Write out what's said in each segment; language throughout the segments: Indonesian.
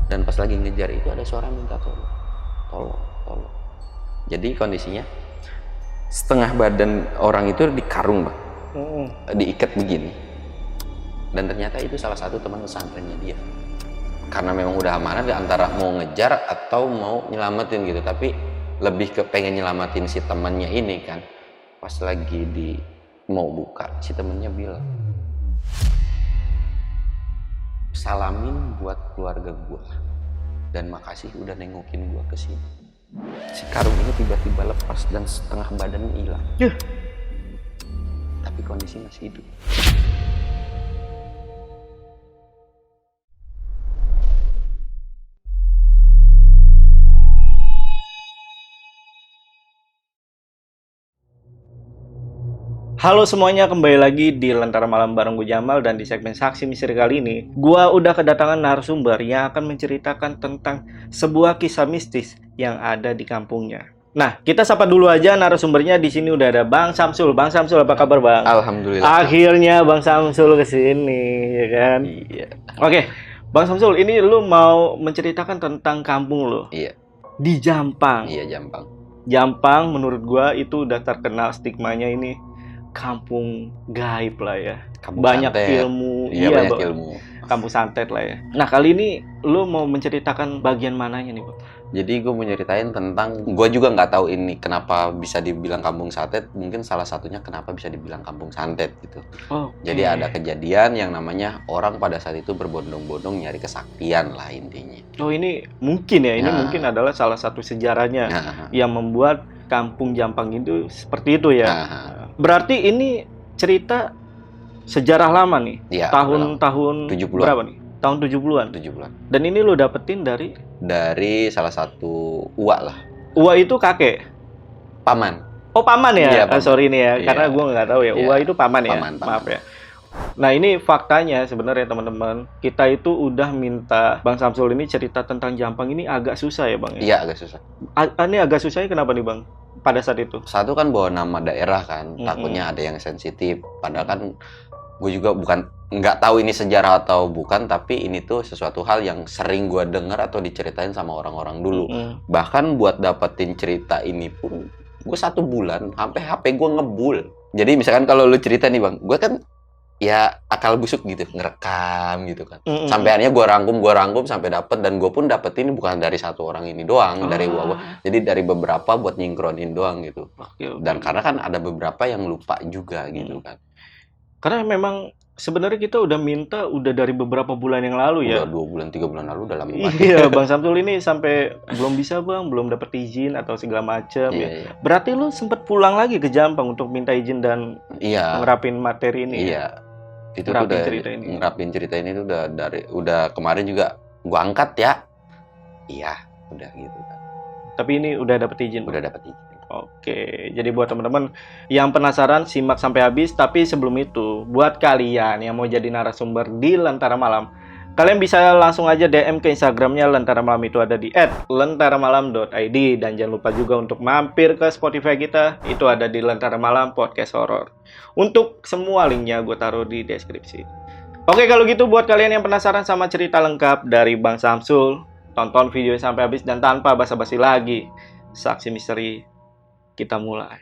Dan pas lagi ngejar itu ada suara minta tolong, tolong, tolong. Jadi kondisinya setengah badan orang itu dikarung bang, diikat begini. Dan ternyata itu salah satu teman pesantrennya dia. Karena memang udah amanah antara mau ngejar atau mau nyelamatin gitu, tapi lebih ke pengen nyelamatin si temannya ini kan. Pas lagi di mau buka, si temennya bilang, salamin buat keluarga gua dan makasih udah nengokin gua ke sini. Si karung ini tiba-tiba lepas dan setengah badannya hilang. Tapi kondisi masih hidup. Halo semuanya, kembali lagi di Lentera Malam bareng gue Jamal. Dan di segmen Saksi Misteri kali ini, gue udah kedatangan narasumber yang akan menceritakan tentang sebuah kisah mistis yang ada di kampungnya. Nah, kita sapa dulu aja narasumbernya. Di sini udah ada Bang Samsul. Bang Samsul, apa kabar Bang? Alhamdulillah. Akhirnya Bang Samsul kesini, ya kan? Iya. Oke, Bang Samsul, ini lu mau menceritakan tentang kampung lu. Iya. Di Jampang. Iya, Jampang. Jampang menurut gue itu udah terkenal stigmanya ini kampung gaib lah ya. Kampung banyak santet. ilmu. Iya, banyak ilmu. Kampung santet lah ya. Nah, kali ini lu mau menceritakan bagian mananya nih, Bang? Jadi gue mau nyeritain tentang, gue juga nggak tahu ini kenapa bisa dibilang kampung santet. Mungkin salah satunya kenapa bisa dibilang kampung santet gitu. Jadi ada kejadian yang namanya orang pada saat itu berbondong-bondong nyari kesaktian lah intinya. Oh, ini mungkin ya, ini mungkin adalah salah satu sejarahnya yang membuat kampung Jampang itu seperti itu ya. Berarti ini cerita sejarah lama nih. Iya, tahun 70-an. Berapa nih? Tahun 70-an. 70-an. Dan ini lo dapetin dari salah satu uak lah. Uak itu kakek? Paman. Oh, paman ya? Iya, paman. Sorry nih ya, Iya. karena gue nggak tahu ya. Iya. Uak itu paman ya? Paman. Maaf ya. Nah, ini faktanya sebenarnya teman-teman. Kita itu udah minta Bang Samsul ini cerita tentang Jampang ini agak susah ya Bang? Iya, agak susah. Ini agak susahnya kenapa nih Bang? Pada saat itu? Satu kan bawa nama daerah kan, takutnya ada yang sensitif. Padahal kan gue juga nggak tahu ini sejarah atau bukan, tapi ini tuh sesuatu hal yang sering gue dengar atau diceritain sama orang-orang dulu. Bahkan buat dapetin cerita ini pun gue 1 bulan sampai HP gue ngebul. Jadi misalkan kalau lu cerita nih Bang, gue kan ya akal busuk gitu, ngerekam gitu kan. Sampai akhirnya gue rangkum sampai dapet, dan gue pun dapetin bukan dari satu orang ini doang, dari gua. Jadi dari beberapa buat nyingkronin doang gitu. Dan karena kan ada beberapa yang lupa juga gitu kan. Karena memang sebenarnya kita udah minta udah dari beberapa bulan yang lalu ya. Udah 2 bulan 3 bulan lalu udah lama banget. Iya, Bang Samsul ini sampai belum bisa Bang, belum dapat izin atau segala macam ya. Iya. Berarti lu sempet pulang lagi ke Jampang untuk minta izin dan ngerapin materi ini. Iya. Itu tuh ngerapin cerita ini tuh udah kemarin juga gua angkat ya. Iya, udah gitu kan. Tapi ini udah dapet izin. Udah dapet izin. Oke, jadi buat teman-teman yang penasaran simak sampai habis. Tapi sebelum itu, buat kalian yang mau jadi narasumber di Lentera Malam, kalian bisa langsung aja DM ke Instagramnya Lentera Malam, itu ada di @lenteramalam.id. Dan jangan lupa juga untuk mampir ke Spotify kita, itu ada di Lentera Malam Podcast Horror. Untuk semua linknya gue taruh di deskripsi. Oke, kalau gitu buat kalian yang penasaran sama cerita lengkap dari Bang Samsul, tonton videonya sampai habis. Dan tanpa basa-basi lagi, Saksi Misteri kita mulai.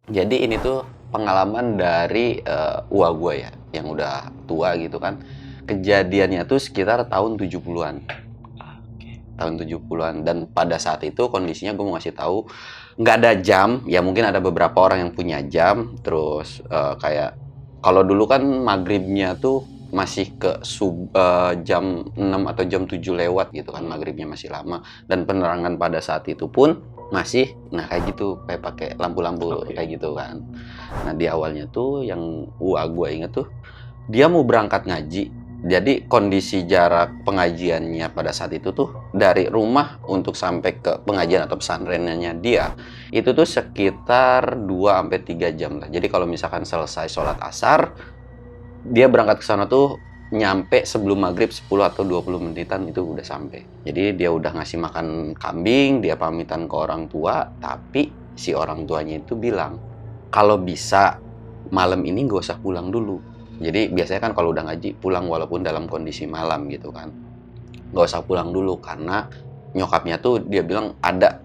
Jadi ini tuh pengalaman dari uak gue ya, yang udah tua gitu kan. Kejadiannya tuh sekitar tahun 70-an. Tahun 70-an. Dan pada saat itu kondisinya gue mau ngasih tahu, nggak ada jam, ya mungkin ada beberapa orang yang punya jam. Terus kayak, kalau dulu kan maghribnya tuh masih ke jam 6 atau jam 7 lewat gitu kan, maghribnya masih lama. Dan penerangan pada saat itu pun masih, nah kayak gitu, kayak pakai lampu-lampu kayak gitu kan. Nah di awalnya tuh yang gue inget tuh, dia mau berangkat ngaji Jadi kondisi jarak pengajiannya pada saat itu tuh dari rumah untuk sampai ke pengajian atau pesantrennya dia itu tuh sekitar 2 sampai 3 jam lah. Jadi kalau misalkan selesai sholat asar, dia berangkat ke sana tuh nyampe sebelum maghrib 10 atau 20 menitan itu udah sampai. Jadi dia udah ngasih makan kambing, dia pamitan ke orang tua, tapi si orang tuanya itu bilang, kalau bisa malam ini nggak usah pulang dulu. Jadi biasanya kan kalau udah ngaji pulang walaupun dalam kondisi malam gitu kan. Nggak usah pulang dulu karena nyokapnya tuh dia bilang ada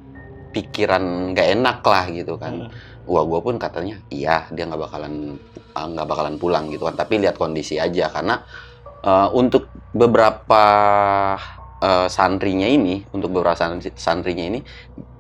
pikiran nggak enak lah gitu kan. Wah, gue pun katanya iya dia nggak bakalan pulang gitu kan. Tapi lihat kondisi aja karena untuk beberapa santrinya ini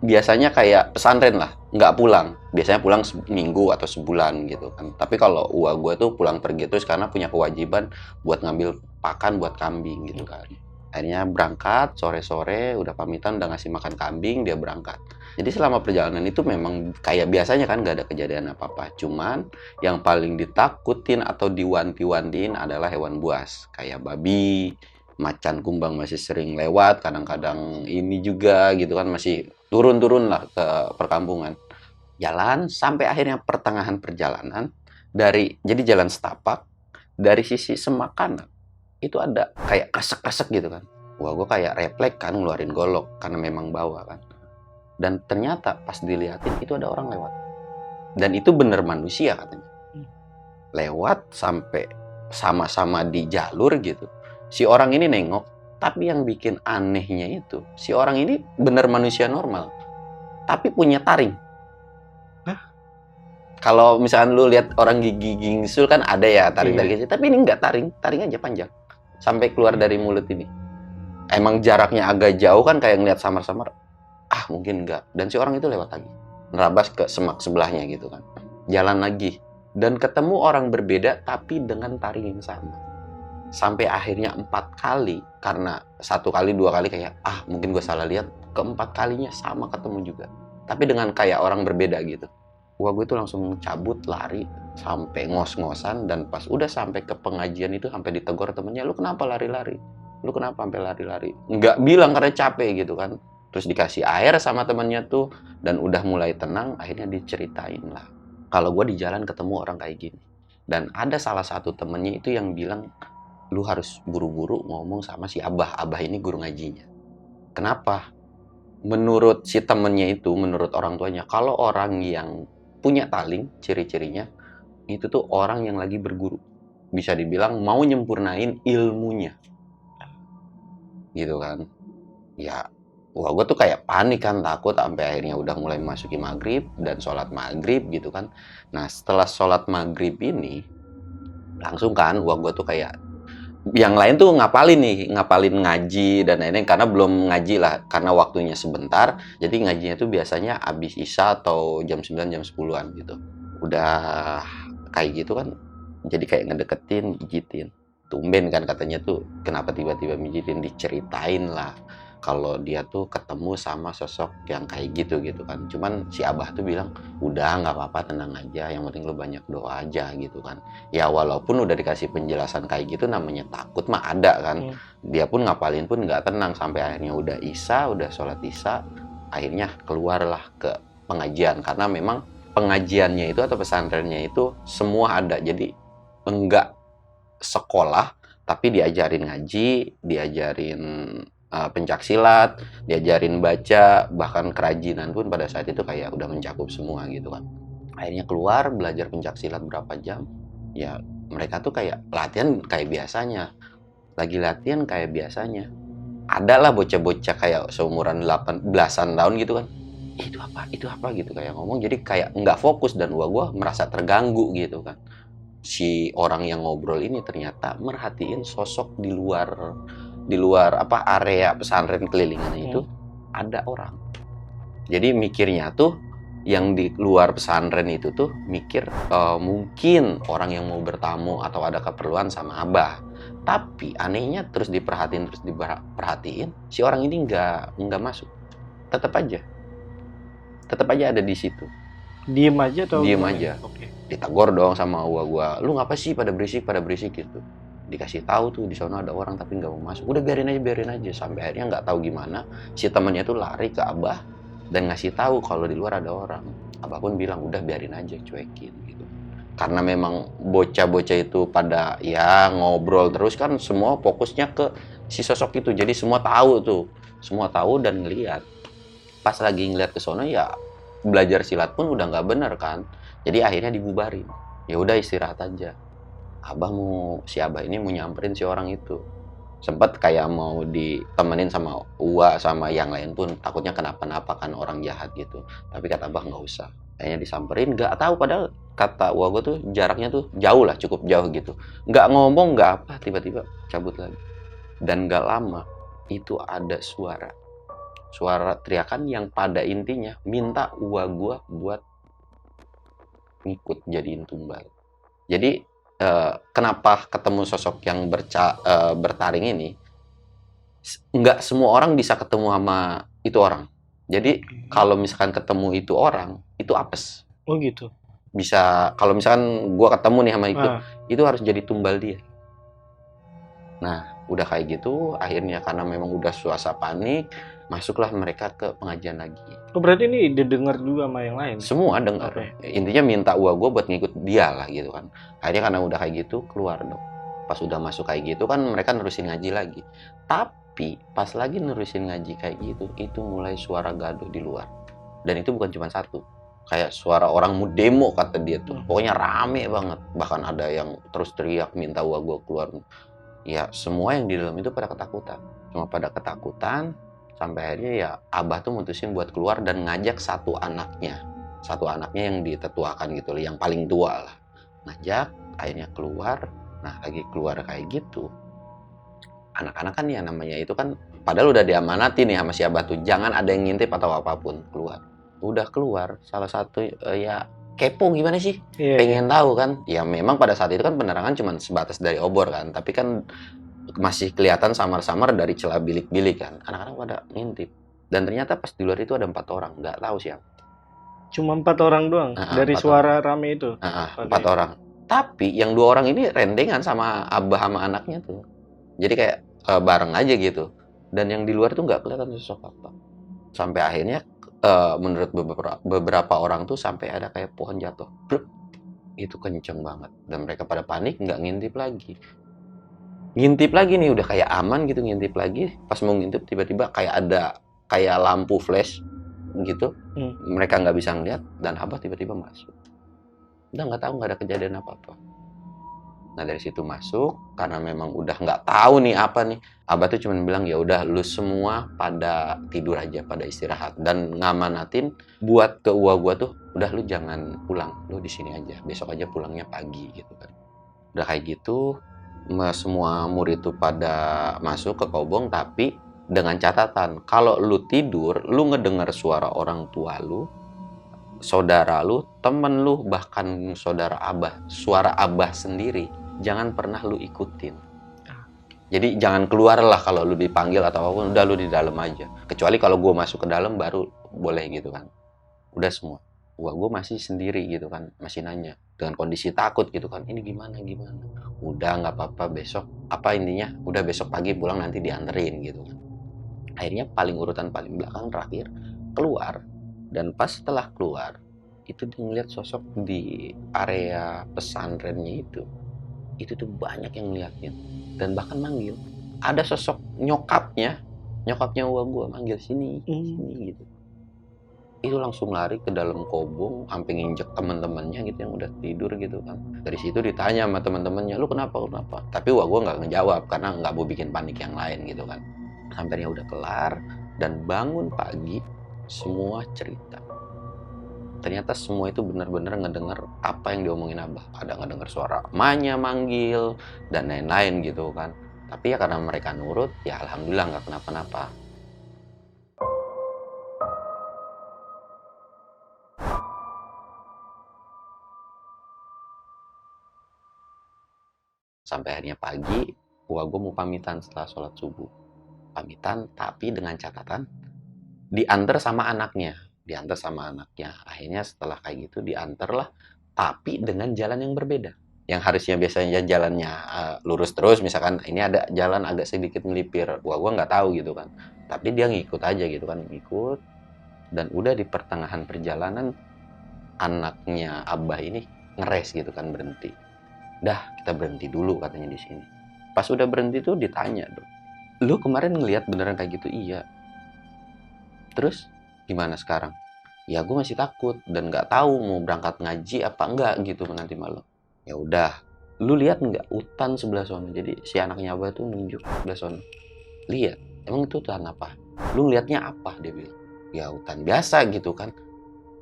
biasanya kayak pesantren lah, nggak pulang. Biasanya pulang seminggu atau sebulan gitu kan. Tapi kalau gue tuh pulang pergi terus karena punya kewajiban buat ngambil pakan buat kambing gitu kan. Akhirnya berangkat sore-sore, udah pamitan, udah ngasih makan kambing, dia berangkat. Jadi selama perjalanan itu memang kayak biasanya kan nggak ada kejadian apa-apa. Cuman yang paling ditakutin atau diwanti-wantiin adalah hewan buas. Kayak babi, macan kumbang masih sering lewat, kadang-kadang ini juga gitu kan masih turun-turun lah ke perkampungan. Jalan sampai akhirnya pertengahan perjalanan jadi jalan setapak dari sisi semak kanan itu ada kayak kresek-kresek gitu kan. Wah, gue kayak refleks kan ngeluarin golok karena memang bawa kan. Dan ternyata pas dilihatin itu ada orang lewat. Dan itu bener manusia katanya. Lewat sampai sama-sama di jalur gitu. Si orang ini nengok, tapi yang bikin anehnya itu si orang ini bener manusia normal, tapi punya taring. Kalau misalkan lu lihat orang gigi gingsul kan ada ya taring dari kecil, tapi ini enggak taring aja panjang sampai keluar dari mulut ini. Emang jaraknya agak jauh kan kayak ngeliat samar-samar. Mungkin enggak. Dan si orang itu lewat lagi, nerabas ke semak sebelahnya gitu kan. Jalan lagi dan ketemu orang berbeda tapi dengan taring yang sama. Sampai akhirnya 4 kali, karena 1 kali 2 kali kayak mungkin gue salah lihat, keempat kalinya sama ketemu juga. Tapi dengan kayak orang berbeda gitu. Wah, gue tuh langsung cabut lari sampai ngos-ngosan, dan pas udah sampai ke pengajian itu sampai ditegur temennya, lu kenapa lari-lari? Lu kenapa sampai lari-lari? Nggak bilang karena capek gitu kan. Terus dikasih air sama temennya tuh, dan udah mulai tenang, akhirnya diceritain lah. Kalau gue di jalan ketemu orang kayak gini. Dan ada salah satu temennya itu yang bilang, lu harus buru-buru ngomong sama si Abah. Abah ini guru ngajinya. Kenapa? Menurut si temennya itu, menurut orang tuanya, kalau orang yang punya taling, ciri-cirinya itu tuh orang yang lagi berguru, bisa dibilang mau nyempurnain ilmunya gitu kan. Ya, wah, gue tuh kayak panik kan, takut, sampai akhirnya udah mulai memasuki maghrib dan sholat maghrib gitu kan. Nah, setelah sholat maghrib ini langsung kan, wah, gue tuh kayak yang lain tuh ngapalin ngaji dan lain-lain, karena belum ngaji lah karena waktunya sebentar. Jadi ngajinya tuh biasanya habis isya atau jam 9 jam 10-an gitu. Udah kayak gitu kan, jadi kayak ngedeketin, pijitin. Tumben kan katanya tuh, kenapa tiba-tiba mijitin, diceritain lah kalau dia tuh ketemu sama sosok yang kayak gitu kan. Cuman si Abah tuh bilang, udah nggak apa-apa, tenang aja, yang penting lu banyak doa aja gitu kan. Ya walaupun udah dikasih penjelasan kayak gitu, namanya takut mah ada kan. Dia pun ngapalin pun nggak tenang, sampai akhirnya udah isya, udah sholat isya, akhirnya keluarlah ke pengajian. Karena memang pengajiannya itu atau pesantrennya itu semua ada, jadi enggak sekolah tapi diajarin ngaji, diajarin pencaksilat, diajarin baca, bahkan kerajinan pun pada saat itu kayak udah mencakup semua gitu kan. Akhirnya keluar belajar pencaksilat berapa jam, ya mereka tuh kayak latihan kayak biasanya, lagi latihan kayak biasanya. Adalah bocah-bocah kayak seumuran 18-an tahun gitu kan, itu apa gitu kayak ngomong, jadi kayak nggak fokus. Dan gua merasa terganggu gitu kan. Si orang yang ngobrol ini ternyata merhatiin sosok di luar area pesantren kelilingannya itu ada orang. Jadi mikirnya tuh yang di luar pesantren itu tuh mikir mungkin orang yang mau bertamu atau ada keperluan sama Abah. Tapi anehnya terus diperhatiin si orang ini nggak masuk. Tetap aja ada di situ. Diem aja atau diem gimana? aja. Oke. Ditegur dong sama gua, lu ngapa sih pada berisik gitu. dikasih tahu tuh di sana ada orang tapi nggak mau masuk. Udah biarin aja sampai akhirnya nggak tahu gimana si temennya tuh lari ke Abah dan ngasih tahu kalau di luar ada orang. Abah pun bilang udah biarin aja, cuekin gitu. Karena memang bocah-bocah itu pada ya ngobrol terus kan, semua fokusnya ke si sosok itu. Jadi semua tahu tuh, semua tahu dan ngelihat. Pas lagi ngeliat ke sono ya belajar silat pun udah nggak bener kan. Jadi akhirnya dibubarin. Ya udah istirahat aja. Si Abah ini mau nyamperin si orang itu. Sempet kayak mau ditemenin sama Uwa sama yang lain pun takutnya kenapa-napa kan, orang jahat gitu. Tapi kata Abah nggak usah. Kayaknya disamperin, nggak tahu padahal kata Uwa gue tuh jaraknya tuh jauh lah, cukup jauh gitu. Nggak ngomong nggak apa, tiba-tiba cabut lagi. Dan nggak lama itu ada suara teriakan yang pada intinya minta Uwa gue buat ngikut jadiin tumbal. Jadi kenapa ketemu sosok yang bertaring ini, nggak semua orang bisa ketemu sama itu orang. Jadi kalau misalkan ketemu itu orang, itu apes. Oh gitu. Bisa, kalau misalkan gua ketemu nih sama itu harus jadi tumbal dia. Nah, udah kayak gitu, akhirnya karena memang udah suasana panik, masuklah mereka ke pengajian lagi. Oh berarti ini didengar juga sama yang lain? Semua dengar. Intinya minta Uwa gue buat ngikut dia lah gitu kan. Akhirnya karena udah kayak gitu keluar dong. Pas udah masuk kayak gitu kan mereka nerusin ngaji lagi. Tapi pas lagi nerusin ngaji kayak gitu, itu mulai suara gaduh di luar. Dan itu bukan cuma satu. Kayak suara orang mau demo kata dia tuh. Pokoknya rame banget. Bahkan ada yang terus teriak minta Uwa gue keluar. Ya semua yang di dalam itu pada ketakutan. Cuma pada ketakutan. Sampai akhirnya ya Abah tuh mutusin buat keluar dan ngajak satu anaknya yang ditetuakan gitu loh, yang paling tua lah, ngajak. Akhirnya keluar. Nah lagi keluar kayak gitu, anak-anak kan ya namanya itu kan padahal udah diamanati nih sama si Abah tuh, jangan ada yang ngintip atau apapun. Udah keluar salah satu ya kepo gimana sih, pengen tahu kan. Ya memang pada saat itu kan penerangan cuma sebatas dari obor kan, tapi kan masih kelihatan samar-samar dari celah bilik-bilik kan. Anak-anak pada ngintip. Dan ternyata pas di luar itu ada 4 orang, nggak tahu siapa. Cuma 4 orang doang dari suara rame itu? 4 orang. Tapi yang 2 orang ini rendengan sama Abah sama anaknya tuh. Jadi kayak bareng aja gitu. Dan yang di luar tuh nggak kelihatan sosok apa. Sampai akhirnya menurut beberapa orang tuh sampai ada kayak pohon jatuh. Bruk. Itu kenceng banget. Dan mereka pada panik, nggak ngintip lagi. Ngintip lagi nih, udah kayak aman gitu, ngintip lagi. Pas mau ngintip tiba-tiba kayak ada kayak lampu flash gitu. Mereka nggak bisa ngeliat dan Abah tiba-tiba masuk. Udah nggak tahu, nggak ada kejadian apa-apa. Nah dari situ masuk karena memang udah nggak tahu nih apa nih. Abah tuh cuma bilang ya udah lu semua pada tidur aja, pada istirahat, dan ngamanatin buat ke Uwa gua tuh udah lu jangan pulang, lu di sini aja, besok aja pulangnya pagi gitu kan. Udah kayak gitu semua murid itu pada masuk ke kobong, tapi dengan catatan kalau lu tidur, lu ngedengar suara orang tua lu, saudara lu, temen lu, bahkan saudara Abah, suara Abah sendiri, jangan pernah lu ikutin. Jadi jangan keluar lah kalau lu dipanggil atau apapun, udah lu di dalam aja. Kecuali kalau gue masuk ke dalam baru boleh gitu kan. Udah semua. Gue masih sendiri gitu kan, masih nanya dengan kondisi takut gitu kan, ini gimana. Udah nggak apa-apa, besok apa intinya udah besok pagi pulang nanti dianterin gitu kan. Akhirnya urutan paling belakang terakhir keluar, dan pas setelah keluar itu dia ngeliat sosok di area pesantrennya itu tuh banyak yang ngeliatin dan bahkan manggil. Ada sosok nyokapnya Uwa gue manggil sini gitu. Itu langsung lari ke dalam kobong sampai nginjek teman-temannya gitu yang udah tidur gitu kan. Dari situ ditanya sama teman-temannya, lu kenapa? Tapi Wah gue nggak ngejawab karena nggak mau bikin panik yang lain gitu kan. Sampainya udah kelar dan bangun pagi semua cerita. Ternyata semua itu benar-benar ngedenger apa yang diomongin Abah. Ada ngedenger suara emaknya manggil dan lain-lain gitu kan. Tapi ya karena mereka nurut, ya alhamdulillah nggak kenapa-napa. Sampai akhirnya pagi, Wah gue mau pamitan setelah sholat subuh. Pamitan, tapi dengan catatan diantar sama anaknya. Akhirnya setelah kayak gitu diantar lah, tapi dengan jalan yang berbeda. yang harusnya biasanya jalannya lurus terus, misalkan ini ada jalan agak sedikit melipir, gua nggak tahu gitu kan, tapi dia ngikut aja gitu kan, ngikut. Dan udah di pertengahan perjalanan anaknya Abah ini ngeres gitu kan, berhenti. Dah, kita berhenti dulu katanya di sini. Pas udah berhenti tuh ditanya dong, lu kemarin ngelihat beneran kayak gitu? Iya. Terus gimana sekarang? Ya gue masih takut dan nggak tahu mau berangkat ngaji apa enggak gitu nanti malam. Ya udah, lu lihat nggak hutan sebelah sana? Jadi si anaknya Abah tuh nunjuk sebelah sana. Lihat, emang itu hutan apa? Lu ngeliatnya apa? Dia bilang. Ya hutan biasa gitu kan.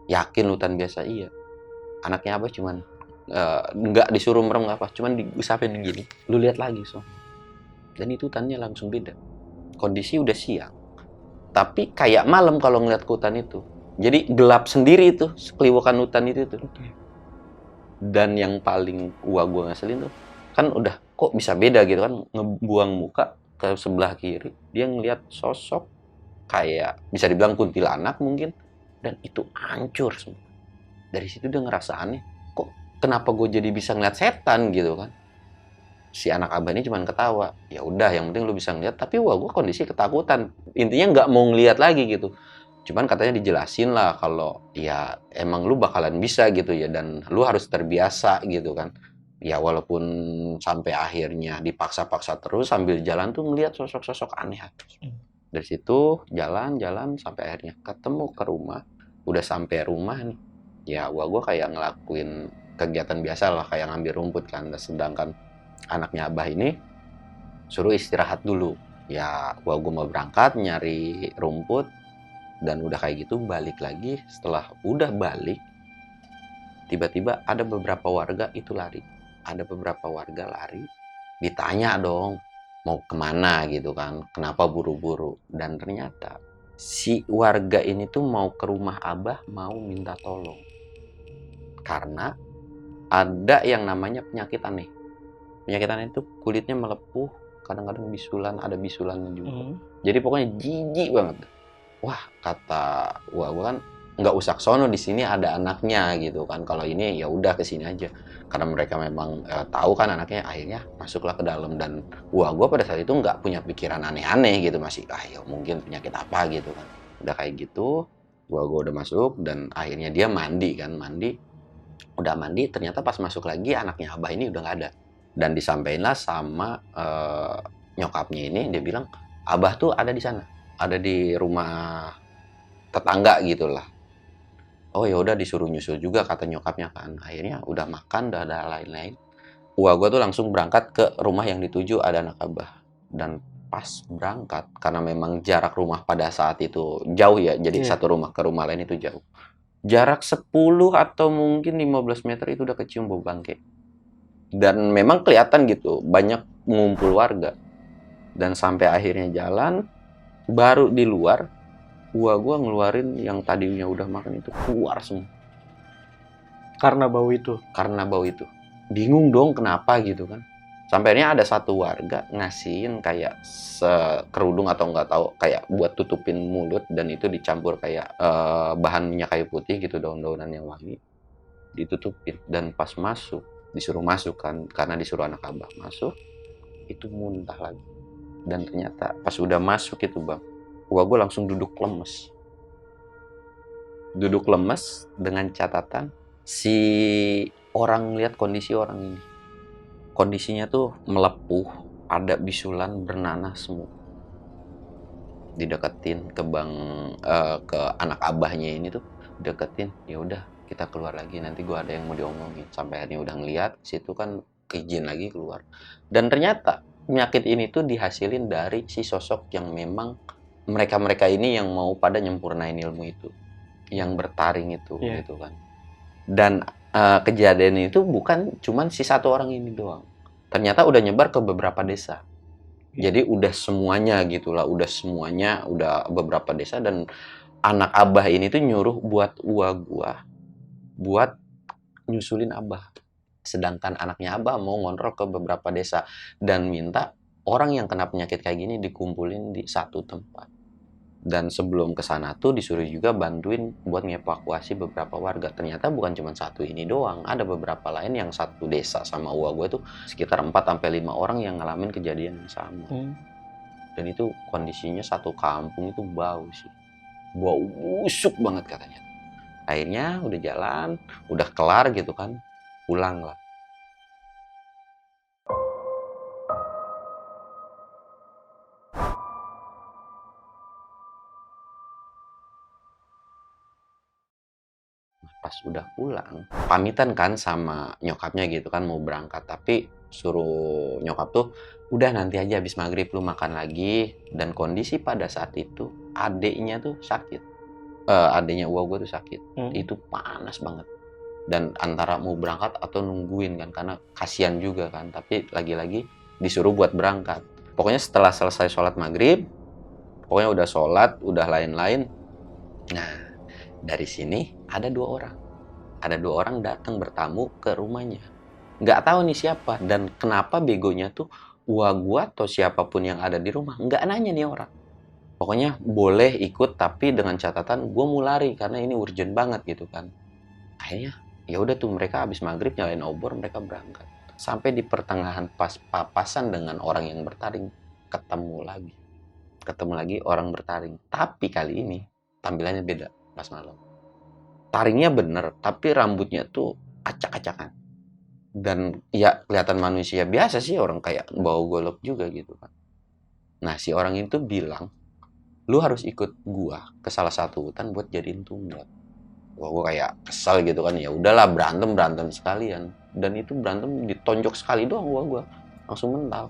Yakin hutan biasa? Iya. Anaknya Abah cuman nggak disuruh merem nggak apa, cuman diusapin gini. Lu lihat lagi so. Dan itu hutannya langsung beda. Kondisi udah siang, tapi kayak malam kalau ngeliat ke hutan itu. Jadi gelap sendiri itu, sekeliwokan hutan itu tuh. Dan yang paling gua ngeselin tuh, kan udah kok bisa beda gitu kan, ngebuang muka ke sebelah kiri, dia ngeliat sosok kayak bisa dibilang kuntilanak mungkin, dan itu hancur semua. Dari situ dia ngerasa aneh, kok kenapa gue jadi bisa ngeliat setan gitu kan. Si anak Abah ini cuman ketawa, ya udah yang penting lu bisa ngeliat, tapi wah gue kondisi ketakutan, intinya nggak mau ngeliat lagi gitu. Cuman katanya dijelasin lah kalau ya emang lu bakalan bisa gitu ya, dan lu harus terbiasa gitu kan. Ya walaupun sampai akhirnya dipaksa-paksa terus sambil jalan tuh ngeliat sosok-sosok aneh. Dari situ jalan-jalan sampai akhirnya ketemu ke rumah. Udah sampai rumah nih, ya gua kayak ngelakuin kegiatan biasa lah, kayak ngambil rumput kan. Sedangkan anaknya Abah ini suruh istirahat dulu. Ya gua mau berangkat nyari rumput, dan udah kayak gitu balik lagi. Setelah udah balik, tiba-tiba ada beberapa warga itu lari. Ada beberapa warga lari, ditanya dong mau kemana gitu kan, kenapa buru-buru. Dan ternyata si warga ini tuh mau ke rumah Abah, mau minta tolong karena ada yang namanya penyakit aneh. Penyakit aneh itu kulitnya melepuh, kadang-kadang bisulan, ada bisulannya juga. Jadi pokoknya jijik banget. Wah, kata gua kan nggak usah sono, di sini ada anaknya gitu kan. Kalau ini ya udah ke sini aja. Karena mereka memang tahu kan anaknya, akhirnya masuklah ke dalam. Dan gua pada saat itu nggak punya pikiran aneh-aneh gitu, masih ya mungkin penyakit apa gitu kan. Udah kayak gitu, gua udah masuk dan akhirnya dia mandi kan, udah mandi, ternyata pas masuk lagi anaknya Abah ini udah nggak ada. Dan disampaikanlah sama nyokapnya ini, dia bilang Abah tuh ada di sana, ada di rumah tetangga gitulah. Oh ya udah, disuruh nyusul juga kata nyokapnya kan. Akhirnya udah makan, udah ada lain-lain. Gua tuh langsung berangkat ke rumah yang dituju, ada anak Abah. Dan pas berangkat, karena memang jarak rumah pada saat itu jauh ya, jadi satu rumah ke rumah lain itu jauh. Jarak 10 atau mungkin 15 meter itu udah kecium bau bangke. Dan memang kelihatan gitu, banyak ngumpul warga. Dan sampai akhirnya jalan, baru di luar, gua ngeluarin yang tadinya udah makan itu keluar semua. Karena bau itu? Karena bau itu. Bingung dong kenapa gitu kan. Sampai akhirnya ada satu warga ngasihin kayak kerudung atau nggak tahu, kayak buat tutupin mulut, dan itu dicampur kayak bahan minyak kayu putih gitu, daun-daunan yang wangi. Ditutupin, dan pas masuk, disuruh masuk kan, karena disuruh anak Abah masuk, itu muntah lagi. Dan ternyata pas udah masuk itu bang, gue langsung duduk lemes. Duduk lemes dengan catatan, si orang lihat kondisi orang ini. Kondisinya tuh melepuh, ada bisulan bernanah semua. Dideketin ke ke anak Abahnya ini tuh, deketin, ya udah kita keluar lagi, nanti gue ada yang mau diomongin. Sampai akhirnya udah ngeliat, situ kan izin lagi keluar. Dan ternyata penyakit ini tuh dihasilin dari si sosok yang memang mereka ini yang mau pada nyempurnain ilmu itu, yang bertaring itu gitu kan. Dan kejadian itu bukan cuman si satu orang ini doang, ternyata udah nyebar ke beberapa desa. Jadi udah semuanya gitulah, udah beberapa desa. Dan anak Abah ini tuh nyuruh buat gua buat nyusulin Abah. Sedangkan anaknya Abah mau ngontrol ke beberapa desa dan minta orang yang kena penyakit kayak gini dikumpulin di satu tempat. Dan sebelum ke sana tuh disuruh juga bantuin buat ngevakuasi beberapa warga. Ternyata bukan cuma satu ini doang, ada beberapa lain yang satu desa sama uwa gue tuh sekitar 4 sampai 5 orang yang ngalamin kejadian yang sama. Dan itu kondisinya satu kampung itu bau sih. Bau busuk banget katanya. Akhirnya udah jalan, udah kelar gitu kan, pulang lah. Pas udah pulang, pamitan kan sama nyokapnya gitu kan mau berangkat, tapi suruh nyokap tuh udah nanti aja habis maghrib lu makan lagi. Dan kondisi pada saat itu adeknya tuh sakit, adeknya uwa gue tuh sakit. Itu panas banget, dan antara mau berangkat atau nungguin kan, karena kasihan juga kan, tapi lagi-lagi disuruh buat berangkat. Pokoknya setelah selesai sholat maghrib, pokoknya udah sholat, udah lain-lain. Nah, dari sini ada dua orang datang bertamu ke rumahnya. Nggak tahu nih siapa, dan kenapa begonya tuh uwa gua atau siapapun yang ada di rumah nggak nanya nih orang. Pokoknya boleh ikut, tapi dengan catatan gue mau lari karena ini urgent banget gitu kan. Akhirnya ya udah tuh mereka habis maghrib nyalain obor, mereka berangkat. Sampai di pertengahan pas papasan dengan orang yang bertaring, ketemu lagi orang bertaring. Tapi kali ini tampilannya beda pas malam. Taringnya bener, tapi rambutnya tuh acak-acakan. Dan ya kelihatan manusia biasa sih, orang kayak bawa golok juga gitu kan. Nah si orang itu bilang, lu harus ikut gua ke salah satu hutan buat jadiin tumbal. Wah, gua kayak kesal gitu kan. Ya udahlah, berantem sekalian. Dan itu berantem ditonjok sekali doang gua langsung mental.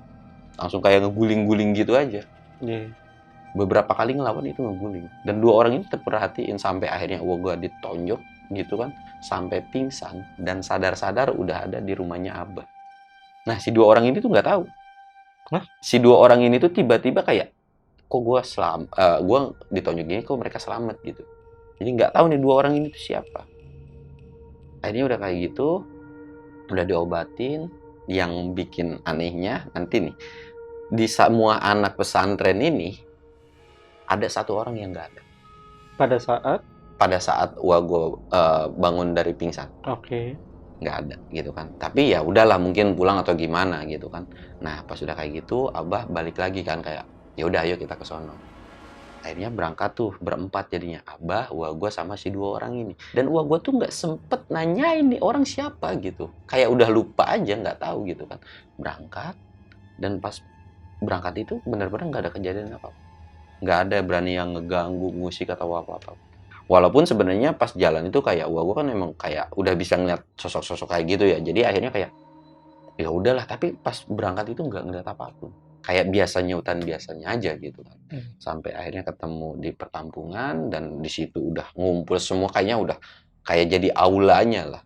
Langsung kayak ngeguling-guling gitu aja. Beberapa kali ngelawan itu ngeguling. Dan dua orang ini terperhatiin sampai akhirnya gua ditonjok gitu kan, sampai pingsan, dan sadar-sadar udah ada di rumahnya Abah. Nah, si dua orang ini tuh nggak tahu. Si dua orang ini tuh tiba-tiba kayak, kok gua ditonjok gini, kok mereka selamat gitu. Jadi nggak tahu nih dua orang ini tuh siapa. Akhirnya udah kayak gitu, udah diobatin. Yang bikin anehnya nanti nih, di semua anak pesantren ini ada satu orang yang nggak ada. Pada saat gue bangun dari pingsan. Nggak ada gitu kan. Tapi ya udahlah, mungkin pulang atau gimana gitu kan. Nah pas udah kayak gitu, Abah balik lagi kan, kayak ya udah ayo kita ke sono. Akhirnya berangkat tuh berempat jadinya, Abah, uwa gue sama si dua orang ini. Dan uwa gue tuh nggak sempet nanyain nih orang siapa gitu. Kayak udah lupa aja, nggak tahu gitu kan. Berangkat, dan pas berangkat itu benar-benar nggak ada kejadian apa-apa. Nggak ada berani yang ngeganggu musik atau apa-apa. Walaupun sebenarnya pas jalan itu kayak uwa gue kan emang kayak udah bisa ngeliat sosok-sosok kayak gitu ya. Jadi akhirnya kayak ya udahlah, tapi pas berangkat itu nggak ngeliat apapun. Kayak biasanya hutan biasanya aja gitu kan. Sampai akhirnya ketemu di perkampungan, dan di situ udah ngumpul semua, kayaknya udah kayak jadi aulanya lah.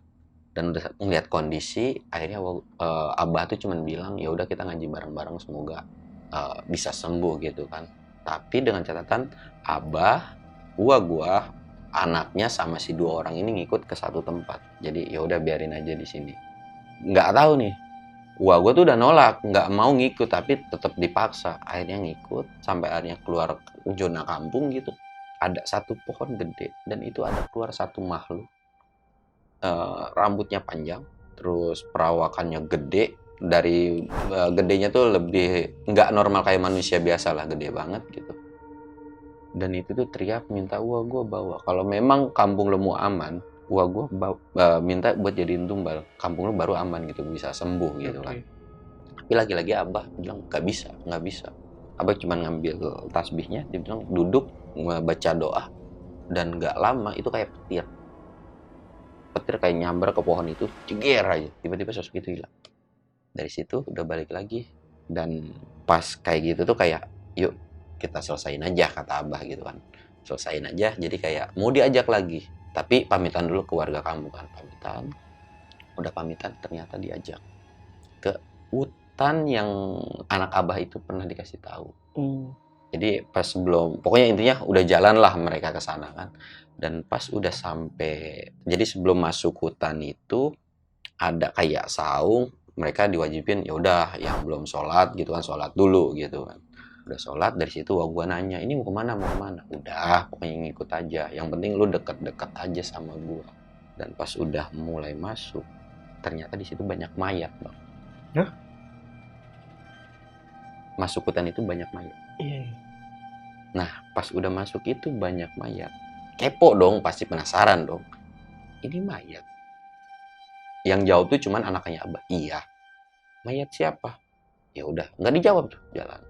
Dan udah ngeliat kondisi, akhirnya Abah tuh cuman bilang ya udah kita ngaji bareng-bareng, semoga bisa sembuh gitu kan. Tapi dengan catatan Abah, gua anaknya sama si dua orang ini ngikut ke satu tempat. Jadi ya udah biarin aja di sini. Nggak tahu nih, wah gue tuh udah nolak, nggak mau ngikut, tapi tetap dipaksa. Akhirnya ngikut, sampai akhirnya keluar zona kampung gitu. Ada satu pohon gede, dan itu ada keluar satu makhluk. Rambutnya panjang, terus perawakannya gede. Dari gedenya tuh lebih nggak normal kayak manusia biasa lah, gede banget gitu. Dan itu tuh teriak minta gue bawa. Kalau memang kampung lu mau aman, gue minta buat jadiin tumbal, kampung lu baru aman gitu, bisa sembuh gitu kan. Tapi lagi-lagi Abah bilang nggak bisa. Abah cuma ngambil tasbihnya, dia bilang duduk baca doa, dan nggak lama itu kayak petir kayak nyambar ke pohon itu, ceger aja, tiba-tiba sosok itu hilang. Dari situ udah balik lagi, dan pas kayak gitu tuh kayak yuk kita selesain aja, kata Abah gitu kan. Selesain aja, jadi kayak mau diajak lagi. Tapi pamitan dulu ke warga kamu kan, pamitan, ternyata diajak ke hutan yang anak Abah itu pernah dikasih tahu. Jadi pas pokoknya intinya udah jalan lah mereka ke sana kan. Dan pas udah sampai, jadi sebelum masuk hutan itu ada kayak saung, mereka diwajibin ya udah yang belum sholat gitu kan, sholat dulu gitu kan. Udah sholat, dari situ gua nanya, ini mau kemana, mau kemana? Udah, pokoknya ngikut aja. Yang penting lu deket-deket aja sama gua. Dan pas udah mulai masuk, ternyata di situ banyak mayat, Bang. Hah? Masuk hutan itu banyak mayat. Iya. Nah, pas udah masuk itu banyak mayat. Kepo dong, pasti penasaran dong. Ini mayat. Yang jawab tuh cuman anaknya Abah. Iya. Mayat siapa? Ya udah, nggak dijawab tuh, jalan.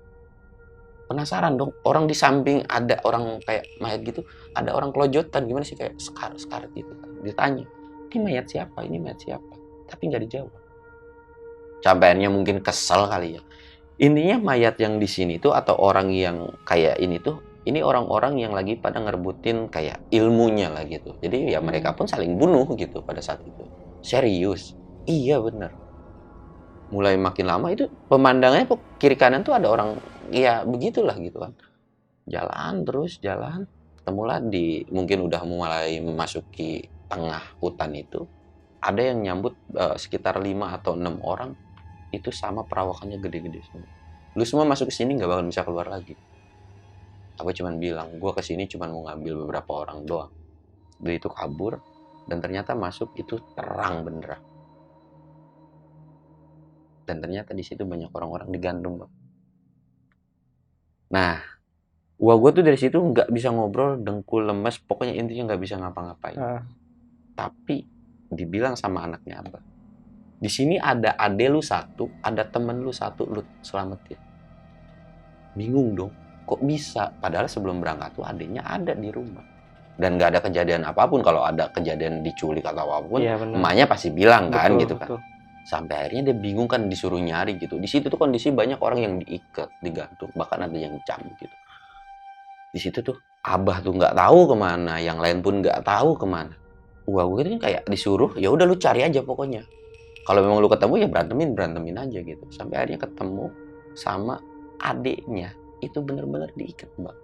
Penasaran dong, orang di samping ada orang kayak mayat gitu, ada orang kelojotan gimana sih kayak sekar gitu. Ditanya, ini mayat siapa? Ini mayat siapa? Tapi nggak dijawab. Sampai akhirnya mungkin kesel kali ya. Intinya mayat yang di sini tuh atau orang yang kayak ini tuh, ini orang-orang yang lagi pada ngerebutin kayak ilmunya lah gitu. Jadi ya mereka pun saling bunuh gitu pada saat itu. Serius. Iya bener. Mulai makin lama itu pemandangannya kiri kanan tuh ada orang ya begitulah gitu kan. Jalan terus jalan. Ketemulah di mungkin udah mulai memasuki tengah hutan itu. Ada yang nyambut sekitar 5 atau 6 orang. Itu sama perawakannya gede-gede semua. Lu semua masuk ke sini nggak bakal bisa keluar lagi. Aku cuman bilang, gue kesini cuman mau ngambil beberapa orang doang. Dia itu kabur dan ternyata masuk itu terang beneran. Dan ternyata di situ banyak orang-orang digantung, Bang. Nah, gue tuh dari situ nggak bisa ngobrol, dengkul lemes, pokoknya intinya nggak bisa ngapa-ngapain. Tapi dibilang sama anaknya Abah, di sini ada ade lu satu, ada temen lu satu, lu selamatin. Bingung dong, kok bisa? Padahal sebelum berangkat tuh adenya ada di rumah. Dan nggak ada kejadian apapun. Kalau ada kejadian diculik atau apapun, Iya, emaknya pasti bilang kan, betul, gitu kan. betul. Sampai akhirnya dia bingung kan, disuruh nyari gitu. Di situ tuh kondisi banyak orang yang diikat, digantung, bahkan ada yang cambuk gitu. Di situ tuh Abah tuh nggak tahu kemana, yang lain pun nggak tahu kemana. Wah, gue kan kayak disuruh, ya udah lu cari aja pokoknya. Kalau memang lu ketemu ya berantemin aja gitu. Sampai akhirnya ketemu sama adiknya, itu bener-bener diikat, Bang.